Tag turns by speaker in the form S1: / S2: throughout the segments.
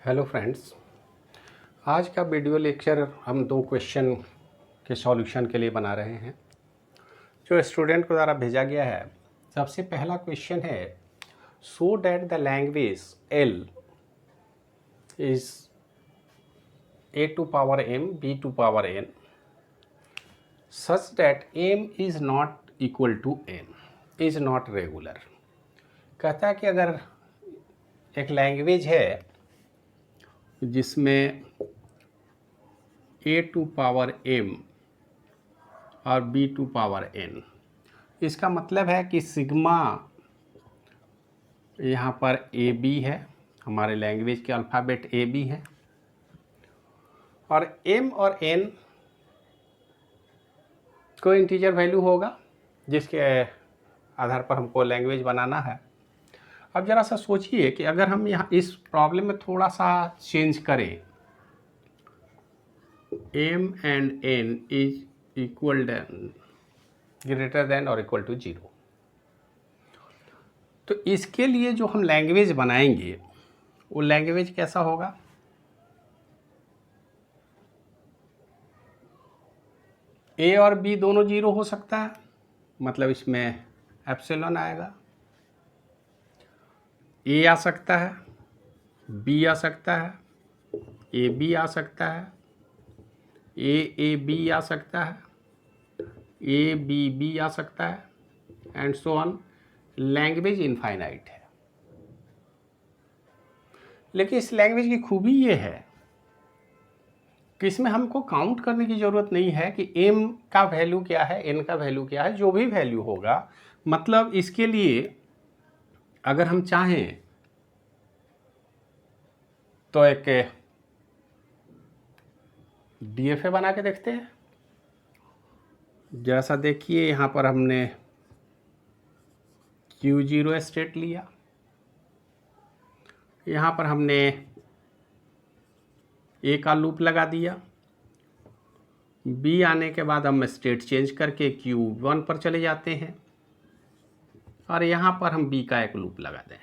S1: Hello friends, आज का video lecture हम दो क्वेश्चन के सॉल्यूशन के लिए बना रहे हैं जो स्टूडेंट को द्वारा भेजा गया है। सबसे पहला क्वेश्चन है, so that the language L is a to power m b to power n such that m is not equal to n is not regular. कहता है कि अगर एक लैंग्वेज है जिसमें a टू पावर m और b to power n, इसका मतलब है कि सिग्मा यहाँ पर ए बी है, हमारे लैंग्वेज के अल्फ़ाबेट ए बी है, और m और n को इंटीजर वैल्यू होगा जिसके आधार पर हमको लैंग्वेज बनाना है। अब ज़रा सा सोचिए कि अगर हम यहाँ इस प्रॉब्लम में थोड़ा सा चेंज करें, m and n is equal greater than और इक्वल टू 0, तो इसके लिए जो हम लैंग्वेज बनाएंगे वो लैंग्वेज कैसा होगा? a और b दोनों 0 हो सकता है, मतलब इसमें एप्सिलॉन आएगा। a आ सकता है, b आ सकता है, ए बी आ सकता है, ए बी आ सकता है, ए बी आ सकता है, and so on. Language infinite है। लेकिन इस लैंग्वेज की खूबी ये है कि इसमें हमको काउंट करने की ज़रूरत नहीं है कि m का वैल्यू क्या है, n का वैल्यू क्या है। जो भी वैल्यू होगा, मतलब इसके लिए अगर हम चाहें तो एक DFA बना के देखते हैं। जैसा देखिए, यहाँ पर हमने Q0 स्टेट लिया, यहाँ पर हमने A का लूप लगा दिया, B आने के बाद हम स्टेट चेंज करके Q1 पर चले जाते हैं, और यहाँ पर हम B का एक लूप लगा दें,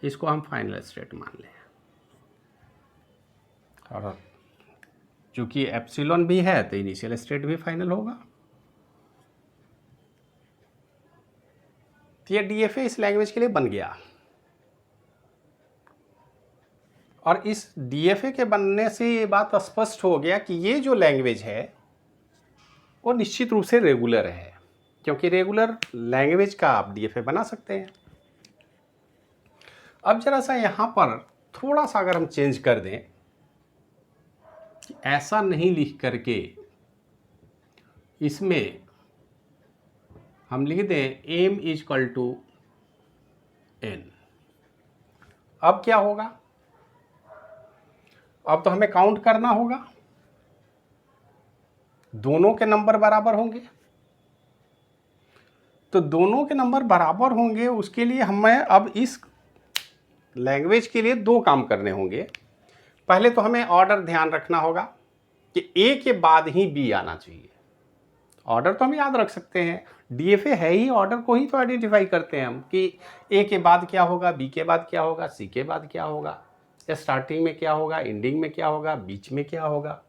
S1: इसको हम फाइनल स्टेट मान लें। और चूँकि एप्सिलॉन भी है तो इनिशियल स्टेट भी फाइनल होगा। तो ये DFA इस लैंग्वेज के लिए बन गया, और इस DFA के बनने से ये बात स्पष्ट हो गया कि ये जो लैंग्वेज है वो निश्चित रूप से रेगुलर है, क्योंकि रेगुलर लैंग्वेज का आप DFA बना सकते हैं। अब जरा सा यहाँ पर थोड़ा सा अगर हम चेंज कर दें, ऐसा नहीं लिख करके इसमें हम लिख दें m is equal to n, अब क्या होगा? अब तो हमें काउंट करना होगा, दोनों के नंबर बराबर होंगे। तो दोनों के नंबर बराबर होंगे, उसके लिए हमें अब इस लैंग्वेज के लिए दो काम करने होंगे। पहले तो हमें ऑर्डर ध्यान रखना होगा कि A के बाद ही B आना चाहिए। ऑर्डर तो हम याद रख सकते हैं, DFA है ही ऑर्डर को ही तो आइडेंटिफाई करते हैं हम कि A के बाद क्या होगा, B के बाद क्या होगा, C के बाद क्या होगा, या स्टार्टिंग में क्या होगा, एंडिंग में क्या होगा, बीच में क्या होगा।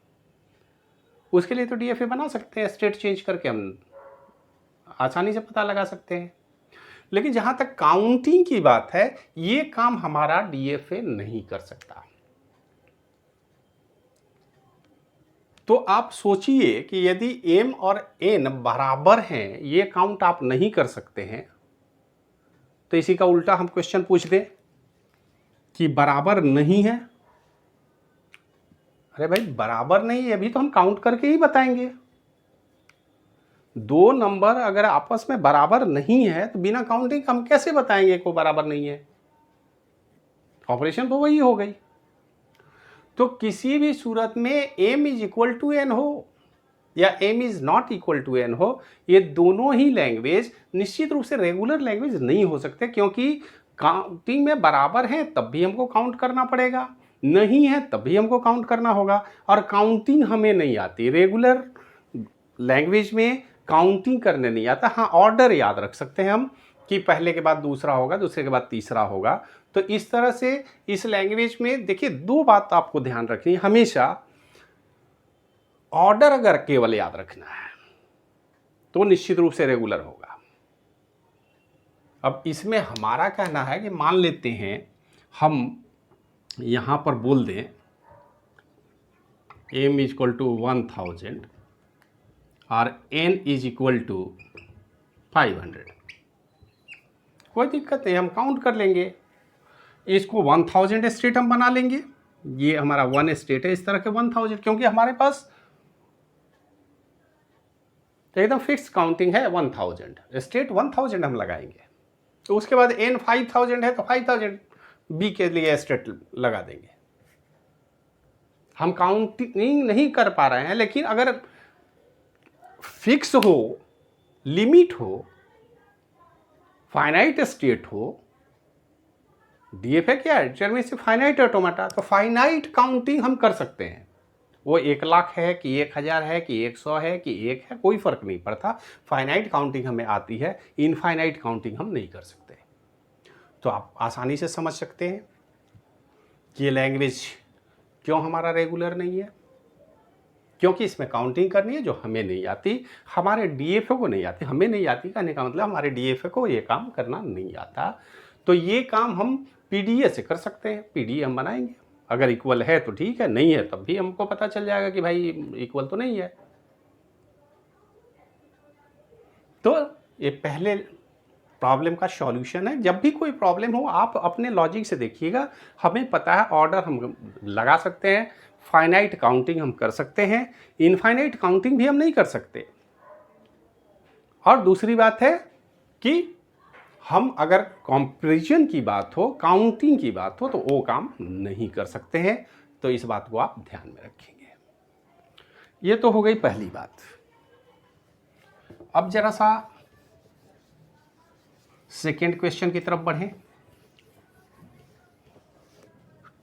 S1: उसके लिए तो DFA बना सकते हैं, स्टेट चेंज करके हम आसानी से पता लगा सकते हैं। लेकिन जहाँ तक काउंटिंग की बात है, ये काम हमारा DFA नहीं कर सकता। तो आप सोचिए कि यदि m और n बराबर हैं, ये काउंट आप नहीं कर सकते हैं, तो इसी का उल्टा हम क्वेश्चन पूछ दें कि बराबर नहीं है। अरे भाई, बराबर नहीं है, अभी तो हम काउंट करके ही बताएंगे। दो नंबर अगर आपस में बराबर नहीं है तो बिना काउंटिंग हम कैसे बताएंगे को बराबर नहीं है? ऑपरेशन तो वही हो गई। तो किसी भी सूरत में m is equal to n हो या m is not equal to n हो, ये दोनों ही लैंग्वेज निश्चित रूप से रेगुलर लैंग्वेज नहीं हो सकते, क्योंकि काउंटिंग में बराबर हैं तब भी हमको काउंट करना पड़ेगा, नहीं है तब भी हमको काउंट करना होगा। और काउंटिंग हमें नहीं आती, रेगुलर लैंग्वेज में काउंटिंग करने नहीं आता। हाँ, ऑर्डर याद रख सकते हैं हम कि पहले के बाद दूसरा होगा, दूसरे के बाद तीसरा होगा। तो इस तरह से इस लैंग्वेज में देखिए दो बात आपको ध्यान रखनी है हमेशा। ऑर्डर अगर केवल याद रखना है तो निश्चित रूप से रेगुलर होगा। अब इसमें हमारा कहना है कि मान लेते हैं हम यहां पर बोल दें m इक्वल टू 1000 और n इज इक्वल टू 500, कोई दिक्कत नहीं, हम काउंट कर लेंगे। इसको 1000 स्टेट हम बना लेंगे, ये हमारा 1 स्टेट है, इस तरह के 1000, क्योंकि हमारे पास एकदम फिक्स काउंटिंग है 1000 स्टेट, 1000 हम लगाएंगे। तो उसके बाद n 5000 है तो 5000 b के लिए स्टेट लगा देंगे। हम काउंटिंग नहीं कर पा रहे हैं, लेकिन अगर फिक्स हो, लिमिट हो, फाइनाइट स्टेट हो, डीएफए क्या है, डिटरमिनिस्टिक फाइनाइट ऑटोमेटा, तो फाइनाइट काउंटिंग हम कर सकते हैं। वो 1,00,000 है कि 1,000 है कि 100 है कि 1 है, कोई फर्क नहीं पड़ता। फाइनाइट काउंटिंग हमें आती है, इनफाइनाइट काउंटिंग हम नहीं कर सकते। तो आप आसानी से समझ सकते हैं कि ये लैंग्वेज क्यों हमारा रेगुलर नहीं है, क्योंकि इसमें काउंटिंग करनी है जो हमें नहीं आती, हमारे डीएफए को नहीं आती। हमें नहीं आती कहने का मतलब हमारे डीएफए को ये काम करना नहीं आता। तो ये काम हम पीडीए से कर सकते हैं, पीडीए हम बनाएंगे। अगर इक्वल है तो ठीक है, नहीं है तब भी हमको पता चल जाएगा कि भाई इक्वल तो नहीं है। तो ये पहले प्रॉब्लम का सॉल्यूशन है। जब भी कोई प्रॉब्लम हो आप अपने लॉजिक से देखिएगा। हमें पता है ऑर्डर हम लगा सकते हैं, फाइनाइट काउंटिंग हम कर सकते हैं, इनफाइनाइट काउंटिंग भी हम नहीं कर सकते। और दूसरी बात है कि हम अगर कंपैरिजन की बात हो, काउंटिंग की बात हो, तो वो काम नहीं कर सकते हैं। तो इस बात को आप ध्यान में रखेंगे। ये तो हो गई पहली बात। अब जरा सा सेकेंड क्वेश्चन की तरफ बढ़ें।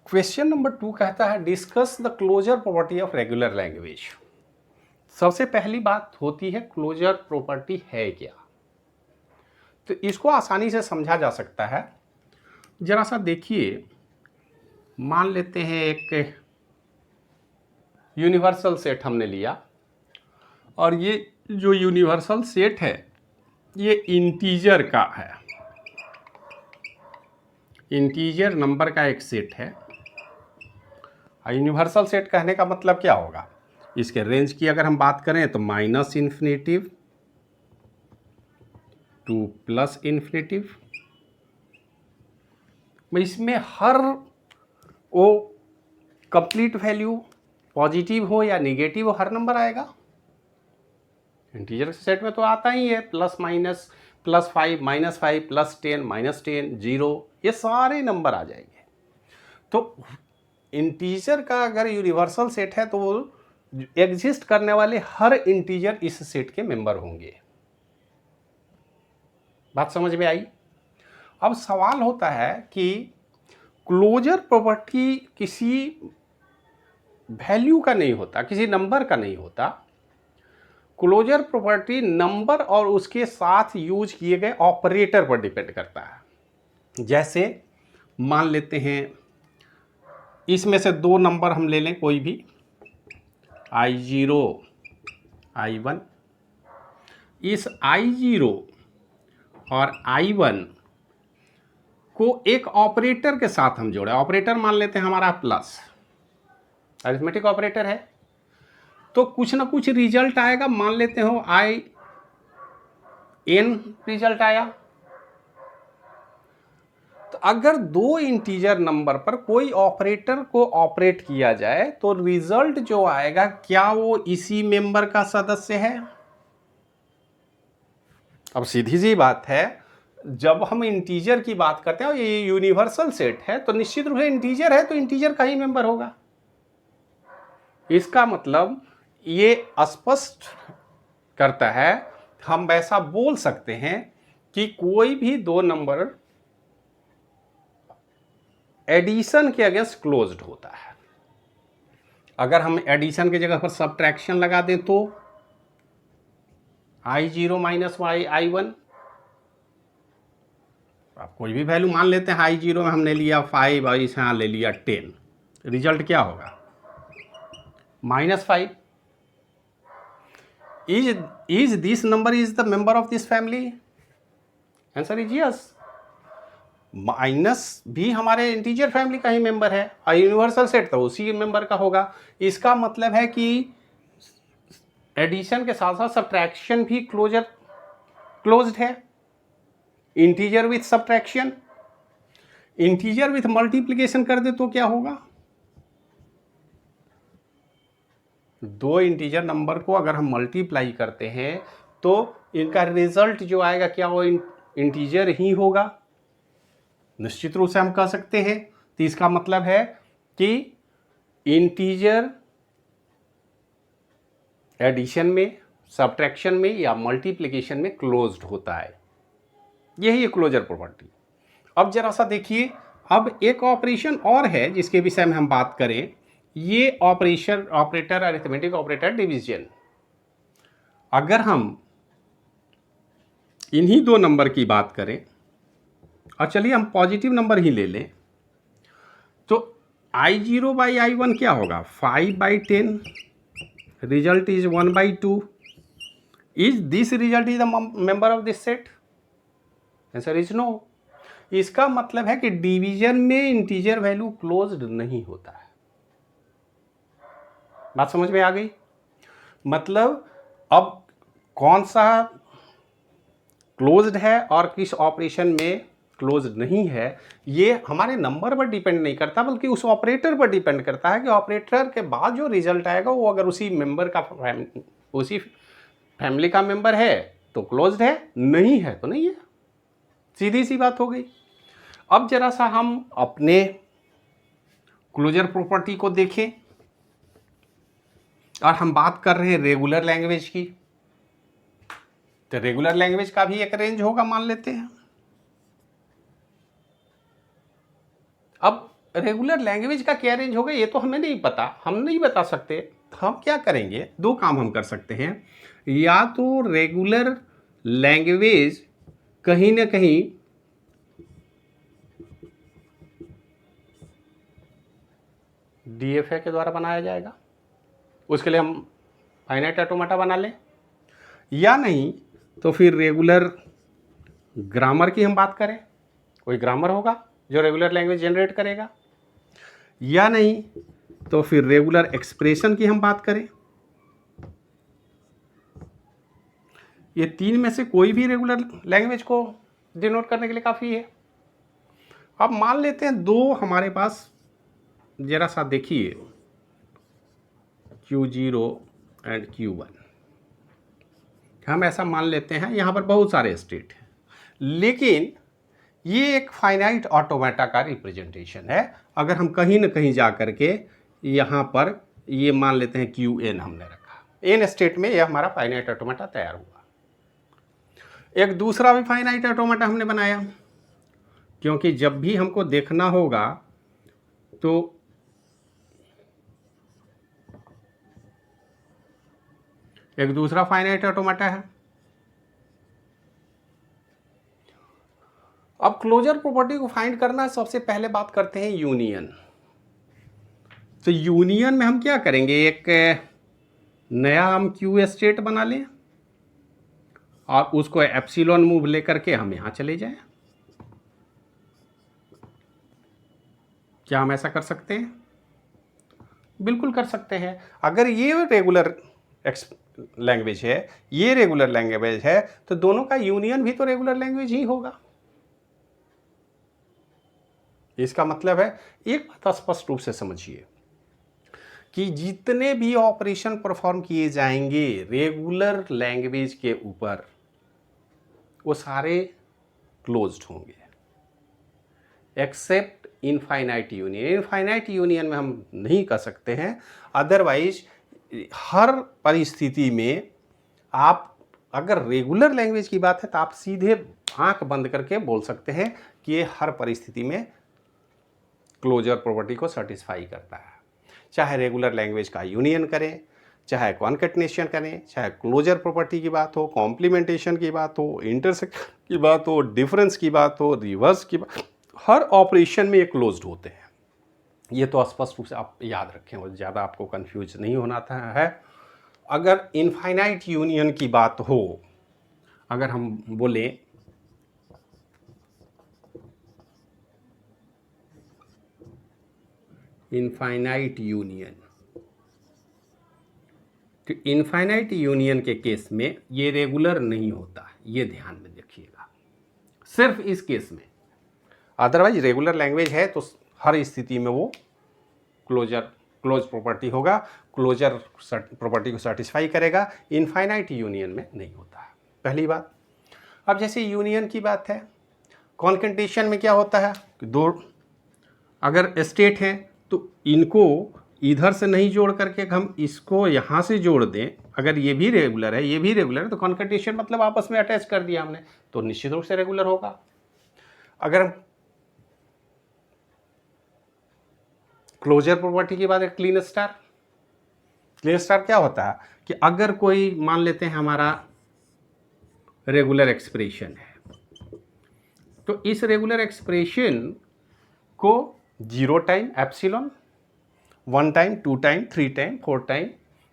S1: क्वेश्चन नंबर 2 कहता है discuss the closure property of regular language. सबसे पहली बात होती है क्लोजर प्रॉपर्टी है क्या। तो इसको आसानी से समझा जा सकता है। जरा सा देखिए, मान लेते हैं एक यूनिवर्सल सेट हमने लिया, और ये जो यूनिवर्सल सेट है ये इंटीजर का है, इंटीजर नंबर का एक सेट है। यूनिवर्सल सेट कहने का मतलब क्या होगा, इसके रेंज की अगर हम बात करें तो -∞ टू +∞। इसमें हर वो कंप्लीट वैल्यू पॉजिटिव हो या निगेटिव हो, हर नंबर आएगा। इंटीजर सेट में तो आता ही है +, -, +5, -5, +10, -10, 0, ये सारे नंबर आ जाएंगे। तो इंटीजर का अगर यूनिवर्सल सेट है तो वो एग्जिस्ट करने वाले हर इंटीजर इस सेट के मेंबर होंगे। बात समझ में आई। अब सवाल होता है कि क्लोजर प्रॉपर्टी किसी वैल्यू का नहीं होता, किसी नंबर का नहीं होता। क्लोजर प्रॉपर्टी नंबर और उसके साथ यूज किए गए ऑपरेटर पर डिपेंड करता है। जैसे मान लेते हैं इसमें से दो नंबर हम ले लें कोई भी, I0, I1। इस I0 और I1 को एक ऑपरेटर के साथ हम जोड़े। ऑपरेटर मान लेते हैं हमारा प्लस, अरिथमेटिक ऑपरेटर है, तो कुछ ना कुछ रिजल्ट आएगा। मान लेते हो IN रिजल्ट आया। तो अगर दो इंटीजर नंबर पर कोई ऑपरेटर को ऑपरेट किया जाए तो रिजल्ट जो आएगा क्या वो इसी मेंबर का सदस्य है। अब सीधी सी बात है, जब हम इंटीजर की बात करते हैं और ये यूनिवर्सल सेट है तो निश्चित रूप से इंटीजर है तो इंटीजर का ही मेंबर होगा। इसका मतलब ये स्पष्ट करता है, हम वैसा बोल सकते हैं कि कोई भी दो नंबर एडिशन के अगेंस्ट क्लोज्ड होता है। अगर हम एडिशन की जगह पर सब्ट्रैक्शन लगा दें तो I0 - I1 आप कोई भी वैल्यू मान लेते हैं, i0 में हमने लिया 5 और इस यहाँ ले लिया 10, रिजल्ट क्या होगा? -5। Is this number is the member of this family? Answer is yes. Minus भी हमारे इंटीजर फैमिली का ही मेंबर है और यूनिवर्सल सेट तो उसी मेंबर का होगा। इसका मतलब है कि एडिशन के साथ साथ सब्ट्रैक्शन भी क्लोज्ड है। Integer with subtraction, integer with multiplication कर दे तो क्या होगा? दो इंटीजर नंबर को अगर हम मल्टीप्लाई करते हैं तो इनका रिजल्ट जो आएगा क्या वो इंटीजर ही होगा, निश्चित रूप से हम कह सकते हैं। तो इसका मतलब है कि इंटीजर एडिशन में, सब्ट्रैक्शन में या मल्टीप्लिकेशन में क्लोज्ड होता है। यही है क्लोजर प्रॉपर्टी। अब जरा सा देखिए, अब एक ऑपरेशन और है जिसके विषय में हम बात करें, ये ऑपरेटर अरिथमेटिक ऑपरेटर डिवीजन। अगर हम इन्हीं दो नंबर की बात करें और चलिए हम पॉजिटिव नंबर ही ले लें, तो i0/i1 क्या होगा? 5/10, result is 1/2। Is this result is the member of this set? Answer is no. इसका मतलब है कि डिवीजन में इंटीजर वैल्यू क्लोज्ड नहीं होता है। बात समझ में आ गई? मतलब अब कौन सा क्लोज्ड है और किस ऑपरेशन में क्लोज्ड नहीं है, ये हमारे नंबर पर डिपेंड नहीं करता, बल्कि उस ऑपरेटर पर डिपेंड करता है कि ऑपरेटर के बाद जो रिजल्ट आएगा वो अगर उसी मेंबर का, उसी फैमिली का मेंबर है तो क्लोज्ड है, नहीं है तो नहीं है। सीधी सी बात हो गई। अब जरा सा हम अपने क्लोजर प्रॉपर्टी को देखें और हम बात कर रहे हैं रेगुलर लैंग्वेज की। तो रेगुलर लैंग्वेज का भी एक रेंज होगा, मान लेते हैं। अब रेगुलर लैंग्वेज का क्या रेंज होगा ये तो हमें नहीं पता, हम नहीं बता सकते। हम क्या करेंगे, दो काम हम कर सकते हैं। या तो रेगुलर लैंग्वेज कहीं ना कहीं DFA के द्वारा बनाया जाएगा, उसके लिए हम फाइनाइट ऑटोमेटा बना लें, या नहीं तो फिर रेगुलर ग्रामर की हम बात करें, कोई ग्रामर होगा जो रेगुलर लैंग्वेज जनरेट करेगा, या नहीं तो फिर रेगुलर एक्सप्रेशन की हम बात करें। ये तीन में से कोई भी रेगुलर लैंग्वेज को डिनोट करने के लिए काफ़ी है। अब मान लेते हैं दो हमारे पास, जरा सा देखिए, Q0 एंड Q1, हम ऐसा मान लेते हैं। यहाँ पर बहुत सारे स्टेट हैं, लेकिन ये एक फाइनाइट ऑटोमेटा का रिप्रेजेंटेशन है। अगर हम कहीं ना कहीं जा करके यहाँ पर ये मान लेते हैं QN हमने रखा, n स्टेट में ये हमारा फाइनाइट ऑटोमेटा तैयार हुआ। एक दूसरा भी फाइनाइट ऑटोमेटा हमने बनाया, क्योंकि जब भी हमको देखना होगा तो एक दूसरा फाइनाइट ऑटोमेटा है। अब क्लोजर प्रॉपर्टी को फाइंड करना है, सबसे पहले बात करते हैं यूनियन। तो यूनियन में हम क्या करेंगे, एक नया हम Q स्टेट बना लें और उसको एप्सिलॉन मूव लेकर के हम यहां चले जाएं। क्या हम ऐसा कर सकते हैं? बिल्कुल कर सकते हैं। अगर ये रेगुलर लैंग्वेज है, ये रेगुलर लैंग्वेज है, तो दोनों का यूनियन भी तो रेगुलर लैंग्वेज ही होगा। इसका मतलब है, एक बात स्पष्ट रूप से समझिए कि जितने भी ऑपरेशन परफॉर्म किए जाएंगे रेगुलर लैंग्वेज के ऊपर, वो सारे क्लोज्ड होंगे except infinite union. Infinite union में हम नहीं कर सकते हैं, अदरवाइज हर परिस्थिति में आप, अगर रेगुलर लैंग्वेज की बात है तो आप सीधे आंख बंद करके बोल सकते हैं कि ये हर परिस्थिति में क्लोजर प्रॉपर्टी को सेटिस्फाई करता है। चाहे रेगुलर लैंग्वेज का यूनियन करें, चाहे कॉन्केटनेशन करें, चाहे क्लोजर प्रॉपर्टी की बात हो, कॉम्प्लीमेंटेशन की बात हो, इंटरसेक्शन की बात हो, डिफरेंस की बात हो, रिवर्स की बात, हर ऑपरेशन में ये क्लोज्ड होते हैं। ये तो स्पष्ट रूप से आप याद रखें और ज़्यादा आपको कंफ्यूज नहीं होना था है। अगर इनफाइनाइट यूनियन की बात हो, अगर हम बोले इनफाइनाइट यूनियन, तो इनफाइनाइट यूनियन के केस में ये रेगुलर नहीं होता, ये ध्यान में रखिएगा, सिर्फ इस केस में। अदरवाइज रेगुलर लैंग्वेज है तो हर स्थिति में वो क्लोज प्रॉपर्टी होगा, क्लोजर प्रॉपर्टी को सेटिस्फाई करेगा। इनफाइनाइट यूनियन में नहीं होता है, पहली बात। अब जैसे यूनियन की बात है, कॉन्केटेनेशन में क्या होता है कि दो अगर स्टेट है तो इनको इधर से नहीं जोड़ करके हम इसको यहाँ से जोड़ दें, अगर ये भी रेगुलर है ये भी रेगुलर है तो कॉन्केटेनेशन मतलब आपस में अटैच कर दिया हमने, तो निश्चित रूप से रेगुलर होगा। अगर हम क्लोजर प्रॉपर्टी की बात है, क्लीन स्टार क्या होता है कि अगर कोई मान लेते हैं हमारा रेगुलर एक्सप्रेशन है, तो इस रेगुलर एक्सप्रेशन को 0 time epsilon, 1 time, 2 time, 3 time, 4 time,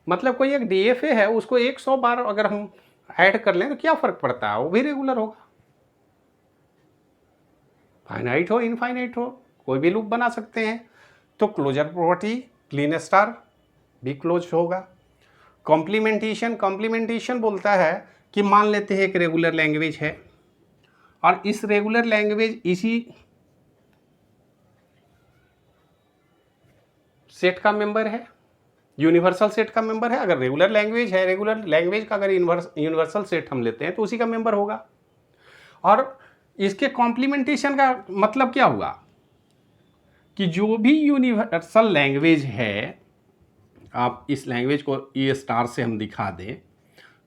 S1: मतलब कोई एक डीएफए है उसको 100 बार अगर हम ऐड कर लें तो क्या फर्क पड़ता है, वो भी रेगुलर होगा। फाइनाइट हो इनफाइनाइट हो, कोई भी लूप बना सकते हैं। तो क्लोजर प्रॉपर्टी क्लीन स्टार भी क्लोज होगा। कॉम्प्लीमेंटेशन बोलता है कि मान लेते हैं एक रेगुलर लैंग्वेज है और इस रेगुलर लैंग्वेज इसी सेट का मेंबर है, यूनिवर्सल सेट का मेंबर है। अगर रेगुलर लैंग्वेज है, रेगुलर लैंग्वेज का अगर यूनिवर्सल सेट हम लेते हैं तो उसी का मेंबर होगा। और इसके कॉम्प्लीमेंटेशन का मतलब क्या हुआ कि जो भी यूनिवर्सल लैंग्वेज है, आप इस लैंग्वेज को ये स्टार से हम दिखा दें,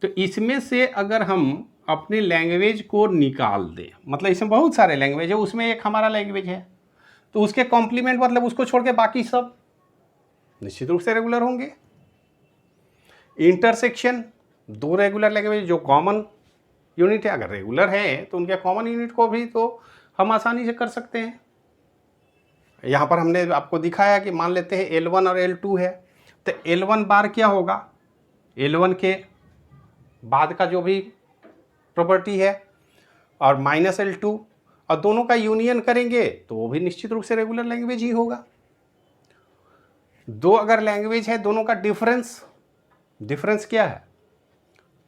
S1: तो इसमें से अगर हम अपने लैंग्वेज को निकाल दें, मतलब इसमें बहुत सारे लैंग्वेज है, उसमें एक हमारा लैंग्वेज है, तो उसके कॉम्प्लीमेंट मतलब उसको छोड़ के बाकी सब निश्चित रूप से रेगुलर होंगे। इंटरसेक्शन, दो रेगुलर लैंग्वेज जो कॉमन यूनिट है, अगर रेगुलर है तो उनके कॉमन यूनिट को भी तो हम आसानी से कर सकते हैं। यहाँ पर हमने आपको दिखाया कि मान लेते हैं L1 और L2 है, तो L1 बार क्या होगा, L1 के बाद का जो भी प्रॉपर्टी है और माइनस L2, और दोनों का यूनियन करेंगे तो वो भी निश्चित रूप से रेगुलर लैंग्वेज ही होगा। दो अगर लैंग्वेज है, दोनों का डिफरेंस क्या है,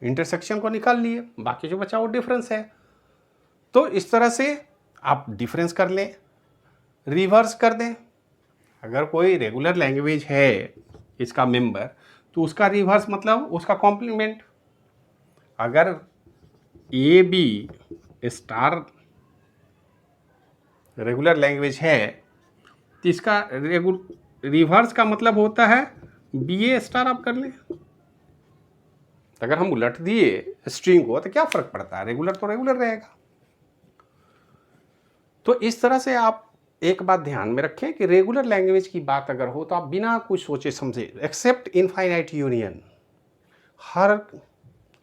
S1: इंटरसेक्शन को निकाल लिए, बाकी जो बचा वो डिफरेंस है। तो इस तरह से आप डिफरेंस कर लें, रिवर्स कर दें। अगर कोई रेगुलर लैंग्वेज है इसका मेंबर, तो उसका रिवर्स मतलब उसका कॉम्प्लीमेंट। अगर A B star regular language है तो इसका रिवर्स का मतलब होता है बी ए स्टार। आप कर लें, अगर हम उलट दिए स्ट्रिंग को तो क्या फर्क पड़ता है, रेगुलर तो रेगुलर रहेगा। तो इस तरह से आप एक बात ध्यान में रखें कि रेगुलर लैंग्वेज की बात अगर हो तो आप बिना कुछ सोचे समझे, एक्सेप्ट इनफाइनाइट यूनियन, हर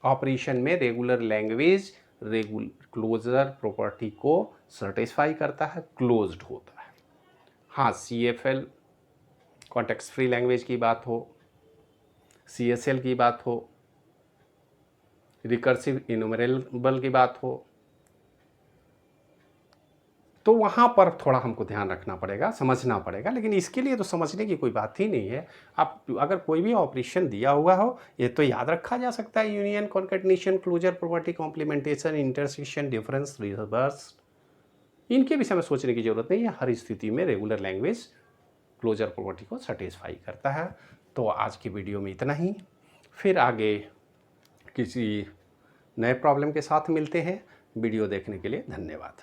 S1: ऑपरेशन में रेगुलर लैंग्वेज क्लोजर प्रॉपर्टी को सेटिस्फाई करता है, क्लोज्ड होता है। हाँ, CFL कॉन्टेक्स्ट फ्री लैंग्वेज की बात हो, CSL की बात हो, रिकर्सिव इन्यूमरेबल की बात हो, तो वहाँ पर थोड़ा हमको ध्यान रखना पड़ेगा, समझना पड़ेगा। लेकिन इसके लिए तो समझने की कोई बात ही नहीं है। आप अगर कोई भी ऑपरेशन दिया हुआ हो ये तो याद रखा जा सकता है, union, concatenation, closure property, complementation, intersection, difference, reverse, इनके विषय में सोचने की जरूरत नहीं है। हर स्थिति में रेगुलर लैंग्वेज क्लोजर प्रॉपर्टी को सेटिस्फाई करता है। तो आज की वीडियो में इतना ही, फिर आगे किसी नए प्रॉब्लम के साथ मिलते हैं। वीडियो देखने के लिए धन्यवाद।